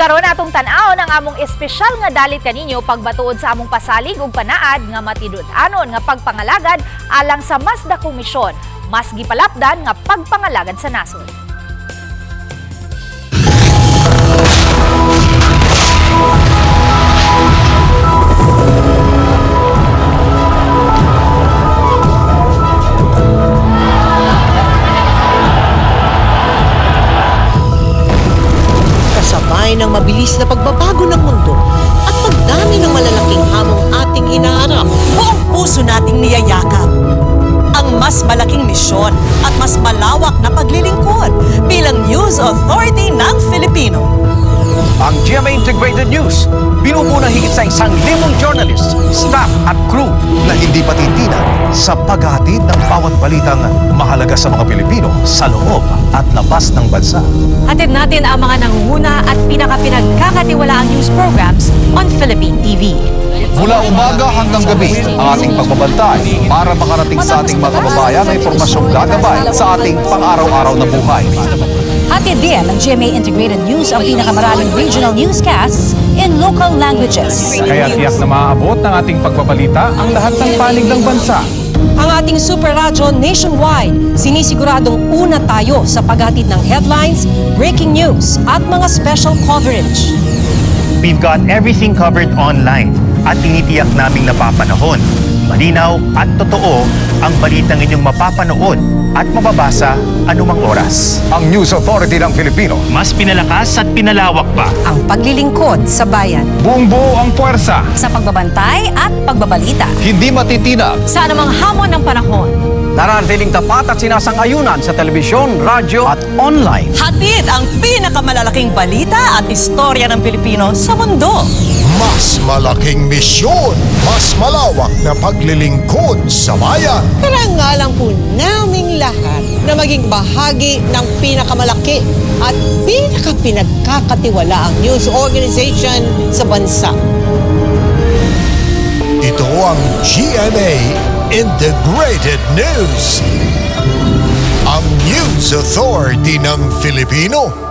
karon atong tan-aw ng among espesyal nga dalit kaninyo pagbatuod sa among pasalig ug panaad nga matidud-anon nga pagpangalagad alang sa mas dakong misyon, mas gipalapdan nga pagpangalagad sa nasod. Kasabay ng mabilis na pagbabago ng mundo at pagdami ng malalaking hamong ating hinaharap, buong puso nating niyayakap ang mas malaking misyon at mas malawak na paglilingkod bilang News Authority ng Filipino. Ang GMA Integrated News, binubuo ng higit sa 1,000 journalists, staff at crew na hindi patitinag sa paghatid ng bawat balitang mahalaga sa mga Pilipino sa loob at labas ng bansa. Hatid natin ang mga nangunguna at pinakapinagkakatiwalaang news programs on Philippine TV. Mula umaga hanggang gabi, ang ating pagbabantay para makarating sa ating mga kababayan ay impormasyong gagabay sa ating pang-araw-araw na buhay. Hatid din ng GMA Integrated News ang pinakamaraming regional newscasts in local languages. Kaya tiyak na maaabot ng ating pagbabalita ang lahat ng panig ng bansa. Ang ating super radyo nationwide, sinisiguradong una tayo sa paghatid ng headlines, breaking news at mga special coverage. We've got everything covered online at tinitiyak naming napapanahon, malinaw at totoo ang balitang inyong mapapanood at mababasa anumang oras. Ang News Authority ng Filipino, Mas pinalakas at pinalawak pa. Ang paglilingkod sa bayan. Buong buo ang puwersa. Sa pagbabantay at pagbabalita. hindi matitinag Sa anumang hamon ng panahon, nananatiling tapat at sinasang-ayunan sa telebisyon, radyo at online. Hatid ang pinakamalalaking balita at istorya ng Pilipino sa mundo. Mas malaking misyon, mas malawak na paglilingkod sa bayan. Karangalan po naming lahat na maging bahagi ng pinakamalaki at pinakapinagkakatiwalaang news organization sa bansa. Ito ang GMA Integrated News. Ang News Authority ng Filipino.